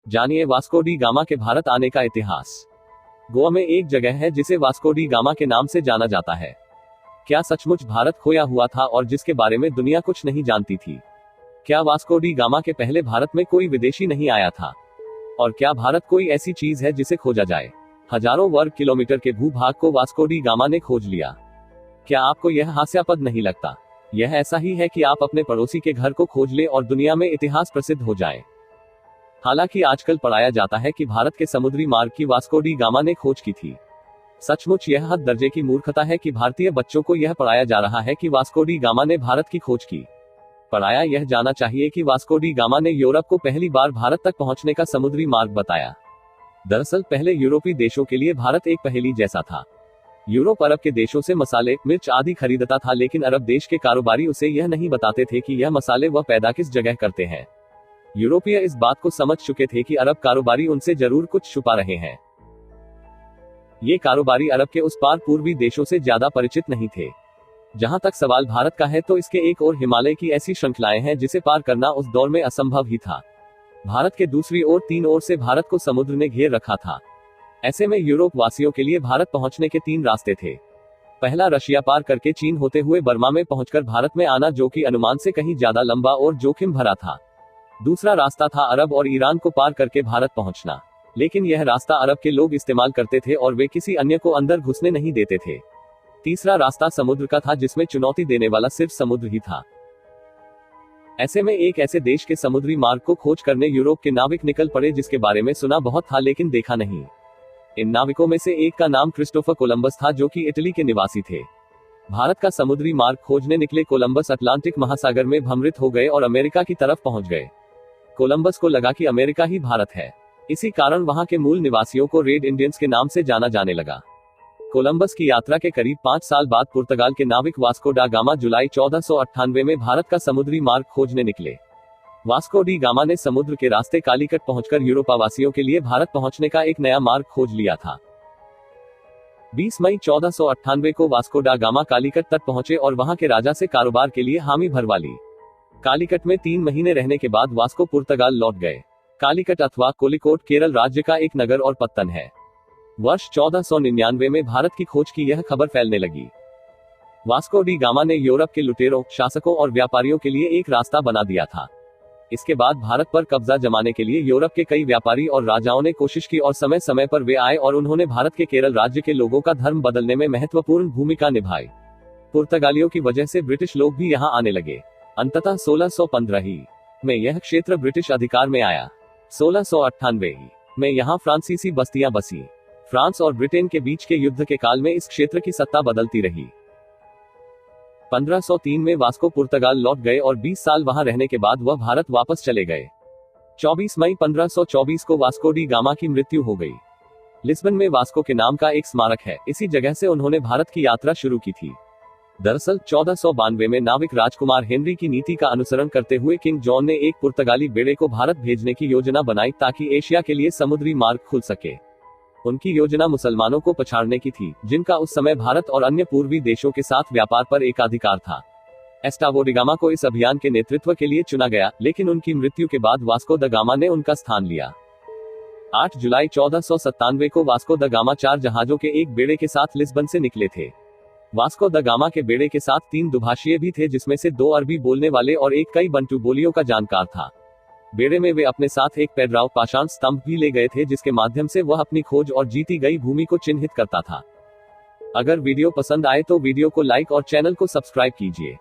जानिए Vasco D gamma के भारत आने का इतिहास। गोवा में एक जगह है जिसे वास्को डी गामा के नाम से जाना जाता है। क्या सचमुच भारत खोया हुआ था और जिसके बारे में दुनिया कुछ नहीं जानती थी? क्या वास्को डी गामा के पहले भारत में कोई विदेशी नहीं आया था? और क्या भारत कोई ऐसी चीज है जिसे खोजा जाए? हजारों वर्ग किलोमीटर के भूभाग को वास्को डी गामा ने खोज लिया। क्या आपको यह हास्यास्पद नहीं लगता? यह ऐसा ही है कि आप अपने पड़ोसी के घर को खोज ले और दुनिया में इतिहास प्रसिद्ध हो जाए। हालांकि आजकल पढ़ाया जाता है कि भारत के समुद्री मार्ग की वास्को डी गामा ने खोज की थी। सचमुच यह हद दर्जे की मूर्खता है कि भारतीय बच्चों को यह पढ़ाया जा रहा है कि वास्को डी गामा ने भारत की खोज की। पढ़ाया यह जाना चाहिए कि वास्को डी गामा ने यूरोप को पहली बार भारत तक पहुंचने का समुद्री मार्ग बताया। दरअसल पहले यूरोपीय देशों के लिए भारत एक पहेली जैसा था। यूरोप अरब के देशों से मसाले, मिर्च आदि खरीदता था, लेकिन अरब देश के कारोबारी उसे यह नहीं बताते थे कि यह मसाले वह पैदा किस जगह करते हैं। यूरोपीय इस बात को समझ चुके थे कि अरब कारोबारी उनसे जरूर कुछ छुपा रहे हैं। ये कारोबारी अरब के उस पार पूर्वी देशों से ज्यादा परिचित नहीं थे। जहां तक सवाल भारत का है तो इसके एक और हिमालय की ऐसी श्रृंखलाएं हैं जिसे पार करना उस दौर में असंभव ही था। भारत के दूसरी ओर तीन ओर से भारत को समुद्र ने घेर रखा था। ऐसे में यूरोप वासियों के लिए भारत पहुंचने के तीन रास्ते थे। पहला रशिया पार करके चीन होते हुए बर्मा में पहुंचकर भारत में आना, जो कि अनुमान से कहीं ज्यादा लंबा और जोखिम भरा था। दूसरा रास्ता था अरब और ईरान को पार करके भारत पहुंचना, लेकिन यह रास्ता अरब के लोग इस्तेमाल करते थे और वे किसी अन्य को अंदर घुसने नहीं देते थे। तीसरा रास्ता समुद्र का था, जिसमें चुनौती देने वाला सिर्फ समुद्र ही था। ऐसे में एक ऐसे देश के समुद्री मार्ग को खोज करने यूरोप के नाविक निकल पड़े जिसके बारे में सुना बहुत था लेकिन देखा नहीं। इन नाविकों में से एक का नाम क्रिस्टोफर कोलंबस था, जो कि इटली के निवासी थे। भारत का समुद्री मार्ग खोजने निकले कोलंबस अटलांटिक महासागर में भ्रमित हो गए और अमेरिका की तरफ पहुंच गए। कोलंबस को लगा कि अमेरिका ही भारत है। इसी कारण वहां के मूल निवासियों को रेड इंडियंस के नाम से जाना जाने लगा। कोलंबस की यात्रा के करीब 5 साल बाद पुर्तगाल के नाविक वास्को डा गामा जुलाई 1498 में भारत का समुद्री मार्ग खोजने निकले। वास्को डी गामा ने समुद्र के रास्ते कालीकट पहुंचकर यूरोपवासियों के लिए भारत पहुंचने का एक नया मार्ग खोज लिया था। 20 मई 1498 को वास्को डा गामा कालीकट तक पहुंचे और वहां के राजा से कारोबार के लिए हामी भरवा ली। कालीकट में 3 महीने रहने के बाद वास्को पुर्तगाल लौट गए। कालीकट अथवा कोलिकोट केरल राज्य का एक नगर और पत्तन है। वर्ष 1499 में भारत की खोज की यह खबर फैलने लगी। वास्को डी गामा ने यूरोप के लुटेरों, शासकों और व्यापारियों के लिए एक रास्ता बना दिया था। इसके बाद भारत पर कब्जा जमाने के लिए यूरोप के कई व्यापारी और राजाओं ने कोशिश की और समय समय पर वे आए और उन्होंने भारत के केरल राज्य के लोगों का धर्म बदलने में महत्वपूर्ण भूमिका निभाई। पुर्तगालियों की वजह से ब्रिटिश लोग भी यहाँ आने लगे। अंततः 1615 में यह क्षेत्र ब्रिटिश अधिकार में आया। 1698 में यहाँ फ्रांसीसी बस्तियां बसी। फ्रांस और ब्रिटेन के बीच के युद्ध के काल में इस क्षेत्र की सत्ता बदलती रही। 1503 में वास्को पुर्तगाल लौट गए और 20 साल वहां रहने के बाद वह भारत वापस चले गए। 24 मई 1524 को वास्को डी गामा की मृत्यु हो गई। लिस्बन में वास्को के नाम का एक स्मारक है। इसी जगह से उन्होंने भारत की यात्रा शुरू की थी। दरअसल 1492 में नाविक राजकुमार हेनरी की नीति का अनुसरण करते हुए किंग जॉन ने एक पुर्तगाली बेड़े को भारत भेजने की योजना बनाई ताकि एशिया के लिए समुद्री मार्ग खुल सके। उनकी योजना मुसलमानों को पछाड़ने की थी, जिनका उस समय भारत और अन्य पूर्वी देशों के साथ व्यापार पर एकाधिकार था। एस्टावो डी गामा को इस अभियान के नेतृत्व के लिए चुना गया, लेकिन उनकी मृत्यु के बाद वास्को द गामा ने उनका स्थान लिया। 8 जुलाई 1497 को वास्को द गामा 4 जहाजों के एक बेड़े के साथ लिस्बन से निकले थे। वास्को द गामा के बेड़े के साथ 3 दुभाषीय भी थे, जिसमें से 2 अरबी बोलने वाले और एक कई बंटू बोलियों का जानकार था। बेड़े में वे अपने साथ एक पेड्राव पाषाण स्तंभ भी ले गए थे, जिसके माध्यम से वह अपनी खोज और जीती गई भूमि को चिन्हित करता था। अगर वीडियो पसंद आए तो वीडियो को लाइक और चैनल को सब्सक्राइब कीजिए।